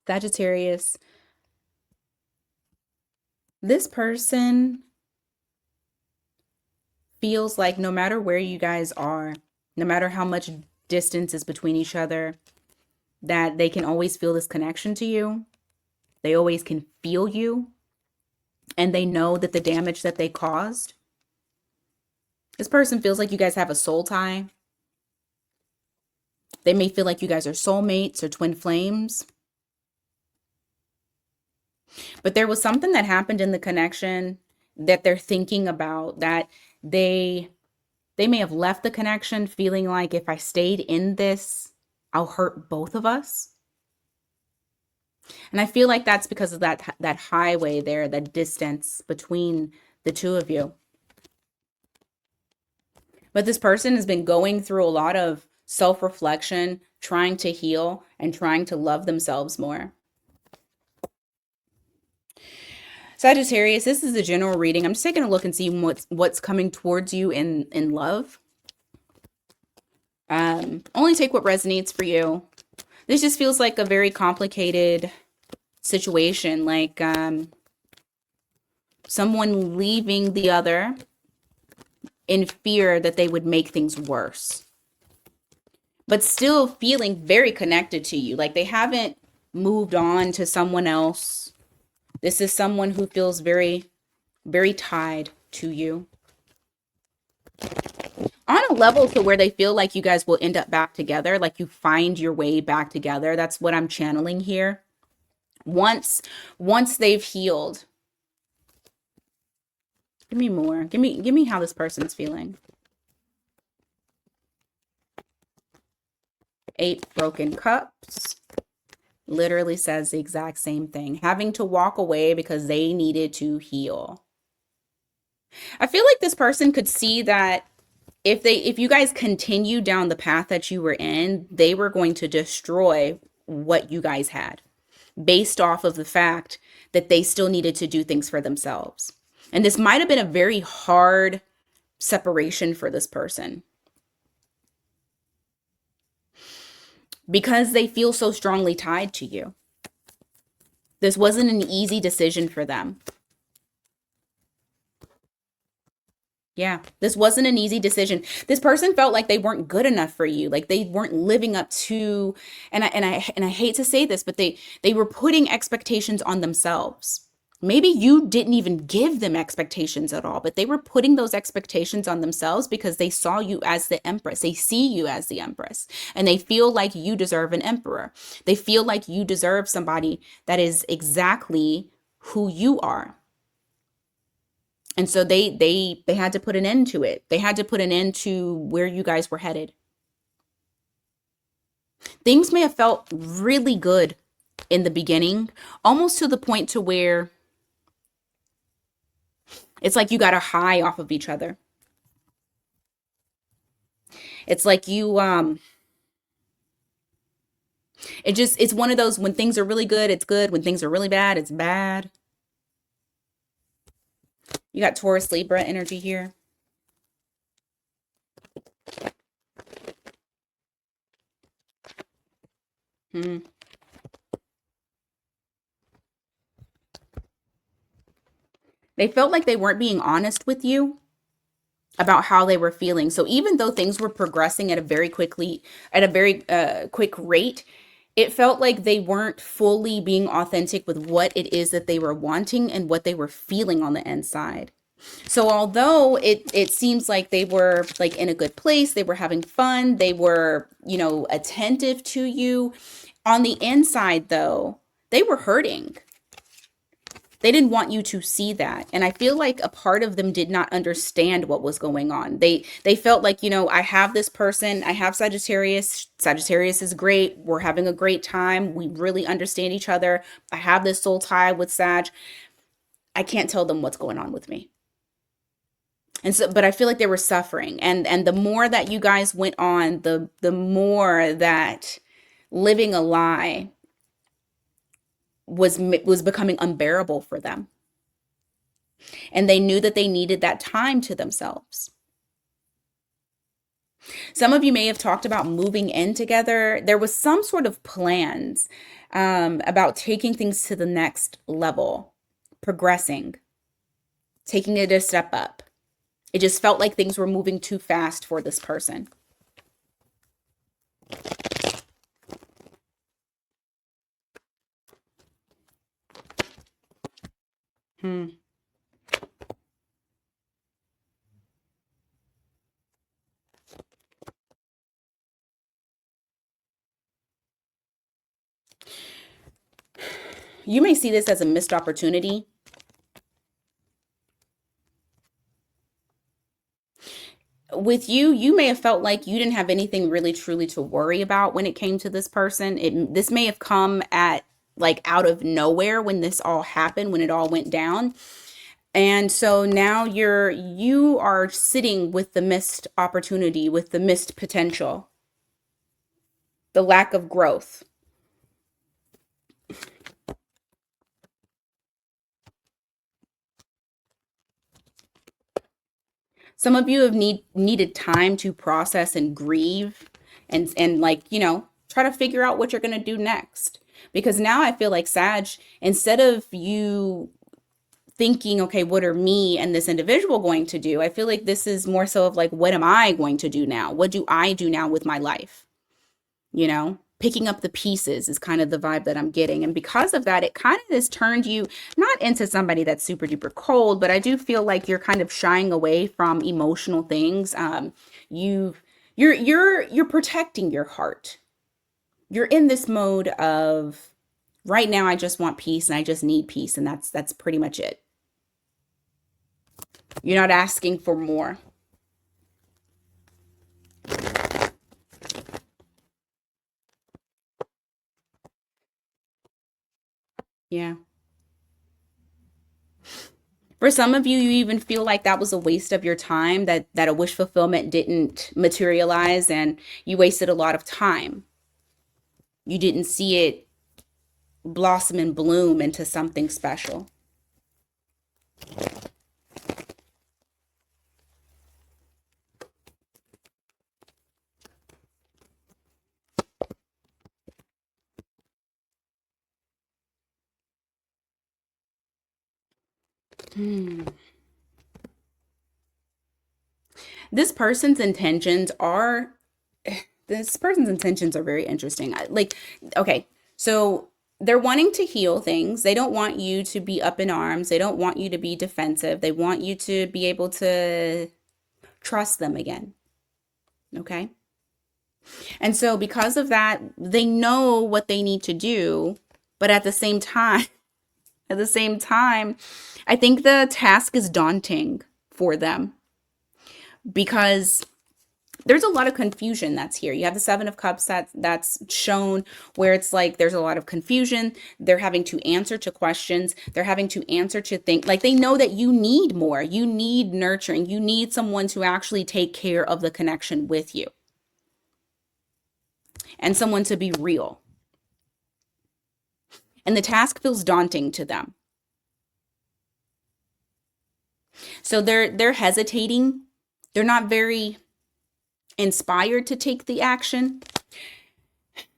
Sagittarius, this person feels like no matter where you guys are, no matter how much distance is between each other, that they can always feel this connection to you. They always can feel you, and they know that the damage that they caused. This person feels like you guys have a soul tie. They may feel like you guys are soulmates or twin flames. But there was something that happened in the connection that they're thinking about, that they they may have left the connection feeling like if I stayed in this, I'll hurt both of us. And I feel like that's because of that highway there, that distance between the two of you. But this person has been going through a lot of self-reflection, trying to heal and trying to love themselves more. Sagittarius, this is a general reading. I'm just taking a look and seeing what's coming towards you in love. Only take what resonates for you. This just feels like a very complicated situation, like someone leaving the other in fear that they would make things worse, but still feeling very connected to you. Like they haven't moved on to someone else. This is someone who feels very, very tied to you on a level to where they feel like you guys will end up back together, like you find your way back together. That's what I'm channeling here. Once they've healed. Give me more. Give me how this person's feeling. 8 broken cups. Literally says the exact same thing. Having to walk away because they needed to heal. I feel like this person could see that if you guys continue down the path that you were in, they were going to destroy what you guys had based off of the fact that they still needed to do things for themselves. And this might have been a very hard separation for this person because they feel so strongly tied to you. This wasn't an easy decision for them. Yeah, this wasn't an easy decision. This person felt like they weren't good enough for you, like they weren't living up to, and I hate to say this, but they were putting expectations on themselves. Maybe you didn't even give them expectations at all, but they were putting those expectations on themselves because they saw you as the empress. They see you as the empress, and they feel like you deserve an emperor. They feel like you deserve somebody that is exactly who you are. And so they had to put an end to it. They had to put an end to where you guys were headed. Things may have felt really good in the beginning, almost to the point to where it's like you got a high off of each other. It's like it's one of those, when things are really good, it's good. When things are really bad, it's bad. You got Taurus Libra energy here. Hmm. They felt like they weren't being honest with you about how they were feeling. So even though things were progressing at a very quick rate, it felt like they weren't fully being authentic with what it is that they were wanting and what they were feeling on the inside. So although it seems like they were like in a good place, they were having fun, they were, attentive to you, on the inside though, they were hurting. They didn't want you to see that. And I feel like a part of them did not understand what was going on. They felt like, I have this person, I have Sagittarius. Sagittarius is great. We're having a great time. We really understand each other. I have this soul tie with Sag. I can't tell them what's going on with me. And so, but I feel like they were suffering. And the more that you guys went on, the more that living a lie was becoming unbearable for them. And they knew that they needed that time to themselves. Some of you may have talked about moving in together. There was some sort of plans about taking things to the next level, progressing, taking it a step up. It just felt like things were moving too fast for this person. Hmm. You may see this as a missed opportunity. With you, you may have felt like you didn't have anything really truly to worry about when it came to this person. This may have come at like out of nowhere when this all happened, when it all went down. And so now you are sitting with the missed opportunity, with the missed potential, the lack of growth. Some of you have needed time to process and grieve and like, try to figure out what you're going to do next. Because now I feel like Sag, instead of you thinking, okay, what are me and this individual going to do? I feel like this is more so of like, what am I going to do now? What do I do now with my life? Picking up the pieces is kind of the vibe that I'm getting. And because of that, it kind of has turned you not into somebody that's super duper cold, but I do feel like you're kind of shying away from emotional things. You're protecting your heart. You're in this mode of right now I just want peace and I just need peace, and that's pretty much it. You're not asking for more. Yeah. For some of you, you even feel like that was a waste of your time, that a wish fulfillment didn't materialize and you wasted a lot of time. You didn't see it blossom and bloom into something special. Hmm. This person's intentions are this person's intentions are very interesting. Like, okay, so they're wanting to heal things. They don't want you to be up in arms. They don't want you to be defensive. They want you to be able to trust them again. Okay. And so because of that, they know what they need to do, but at the same time, at the same time, I think the task is daunting for them because there's a lot of confusion that's here. You have the 7 of Cups that's shown where it's like there's a lot of confusion. They're having to answer to questions. They're having to answer to think like they know that you need more. You need nurturing. You need someone to actually take care of the connection with you and someone to be real. And the task feels daunting to them. So they're hesitating. They're not very inspired to take the action,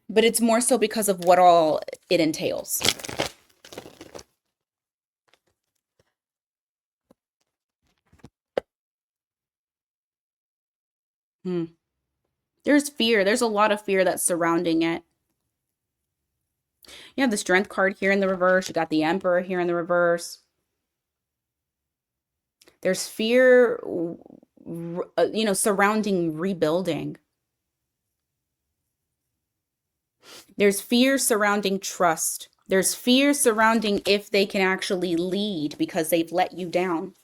but it's more so because of what all it entails. Hmm. There's fear. There's a lot of fear that's surrounding it. You have the Strength card here in the reverse. You got the Emperor here in the reverse. There's fear, surrounding rebuilding. There's fear surrounding trust. There's fear surrounding if they can actually lead because they've let you down.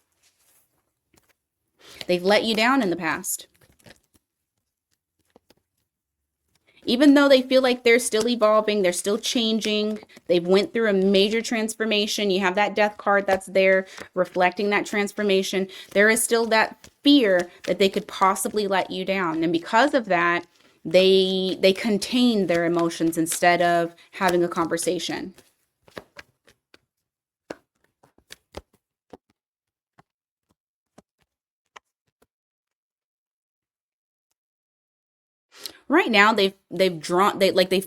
They've let you down in the past. Even though they feel like they're still evolving, they're still changing, they've went through a major transformation. You have that Death card that's there reflecting that transformation. There is still that fear that they could possibly let you down. And because of that, they contain their emotions instead of having a conversation. Right now they've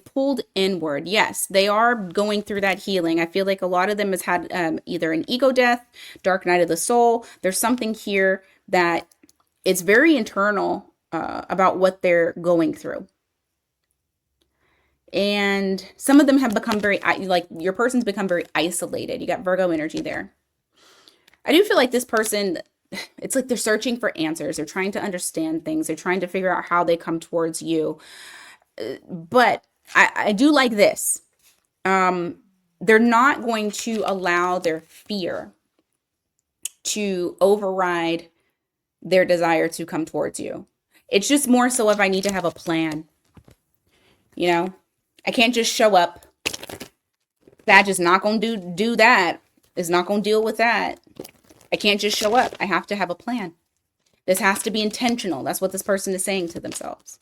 pulled inward. Yes, they are going through that healing. I feel like a lot of them has had either an ego death, dark night of the soul. There's something here that it's very internal about what they're going through. And some of them have become very, like your person's become very isolated. You got Virgo energy there. I do feel like this person, it's like they're searching for answers. They're trying to understand things. They're trying to figure out how they come towards you. But I do like this. They're not going to allow their fear to override their desire to come towards you. It's just more so if I need to have a plan. You know, I can't just show up. That just not going to do that. It's not going to deal with that. I can't just show up. I have to have a plan. This has to be intentional. That's what this person is saying to themselves.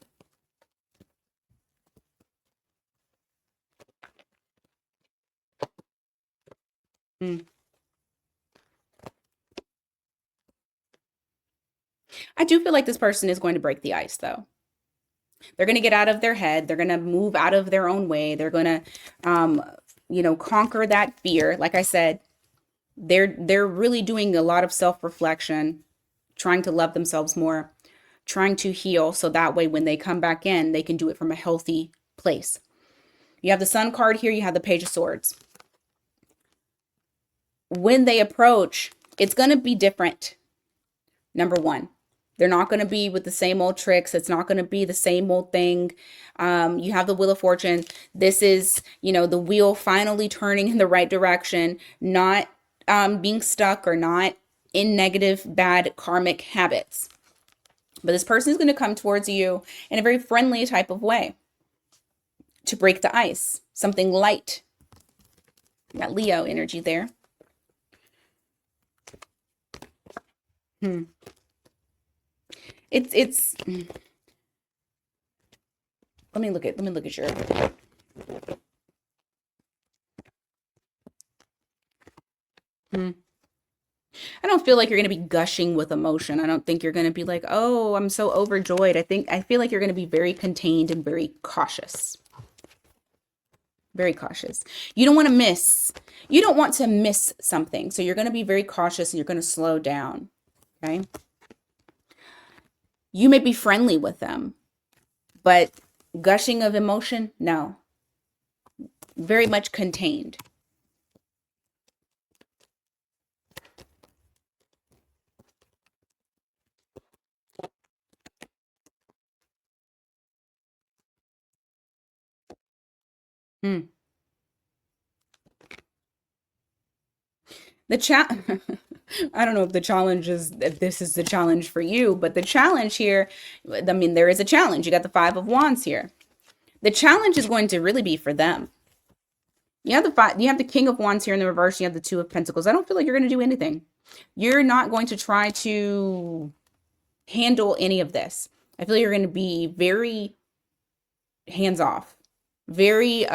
I do feel like this person is going to break the ice, though. They're going to get out of their head. They're going to move out of their own way. They're going to, conquer that fear. Like I said, they're really doing a lot of self-reflection, trying to love themselves more, trying to heal. So that way, when they come back in, they can do it from a healthy place. You have the Sun card here. You have the Page of Swords. When they approach, it's going to be different. Number one, they're not going to be with the same old tricks. It's not going to be the same old thing. You have the Wheel of Fortune. This is, the wheel finally turning in the right direction, not being stuck or not in negative, bad karmic habits. But this person is going to come towards you in a very friendly type of way to break the ice. Something light. Got Leo energy there. It's let me look at your I don't feel like you're going to be gushing with emotion. I don't think you're going to be like, "Oh, I'm so overjoyed." I feel like you're going to be very contained and very cautious. Very cautious. You don't want to miss something. So you're going to be very cautious and you're going to slow down. Okay? You may be friendly with them, but gushing of emotion, no. Very much contained. The I don't know if if this is the challenge for you, but the challenge here, there is a challenge. You got the Five of Wands here. The challenge is going to really be for them. You have the King of Wands here in the reverse. You have the Two of Pentacles. I don't feel like you're going to do anything. You're not going to try to handle any of this. I feel like you're going to be very hands off. Very,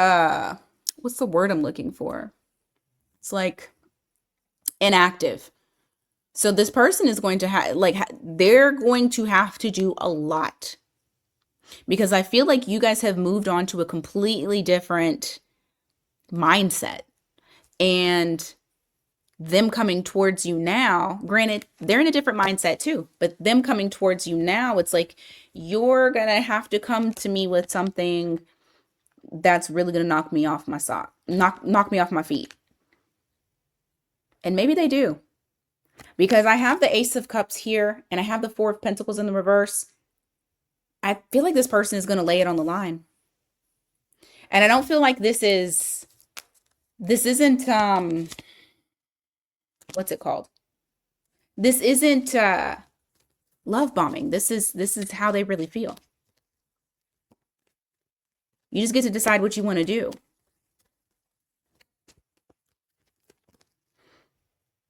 what's the word I'm looking for? It's like inactive. So this person is going to they're going to have to do a lot because I feel like you guys have moved on to a completely different mindset, and them coming towards you now, granted, they're in a different mindset too, but them coming towards you now, it's like, you're going to have to come to me with something that's really going to knock me off my knock me off my feet. And maybe they do. Because I have the Ace of Cups here and I have the Four of Pentacles in the reverse. I feel like this person is going to lay it on the line. And I don't feel like this isn't, what's it called? This isn't love bombing. This is how they really feel. You just get to decide what you want to do.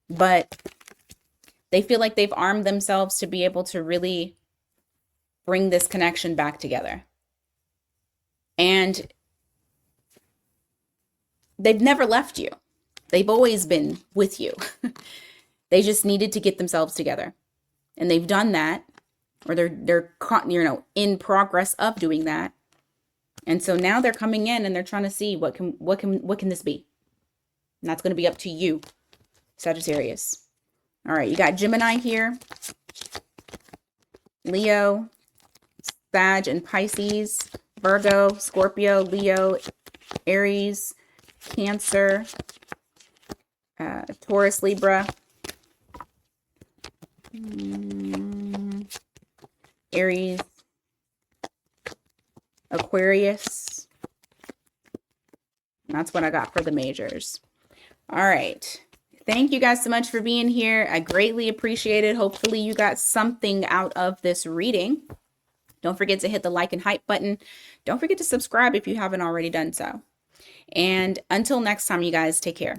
But they feel like they've armed themselves to be able to really bring this connection back together. And they've never left you. They've always been with you. They just needed to get themselves together. And they've done that. or they're in progress of doing that. And so now they're coming in and they're trying to see what can this be? And that's going to be up to you, Sagittarius. All right, you got Gemini here, Leo, Sag and Pisces, Virgo, Scorpio, Leo, Aries, Cancer, Taurus, Libra, Aries, Aquarius. And that's what I got for the majors. All right. Thank you guys so much for being here. I greatly appreciate it. Hopefully you got something out of this reading. Don't forget to hit the like and hype button. Don't forget to subscribe if you haven't already done so. And until next time, you guys, take care.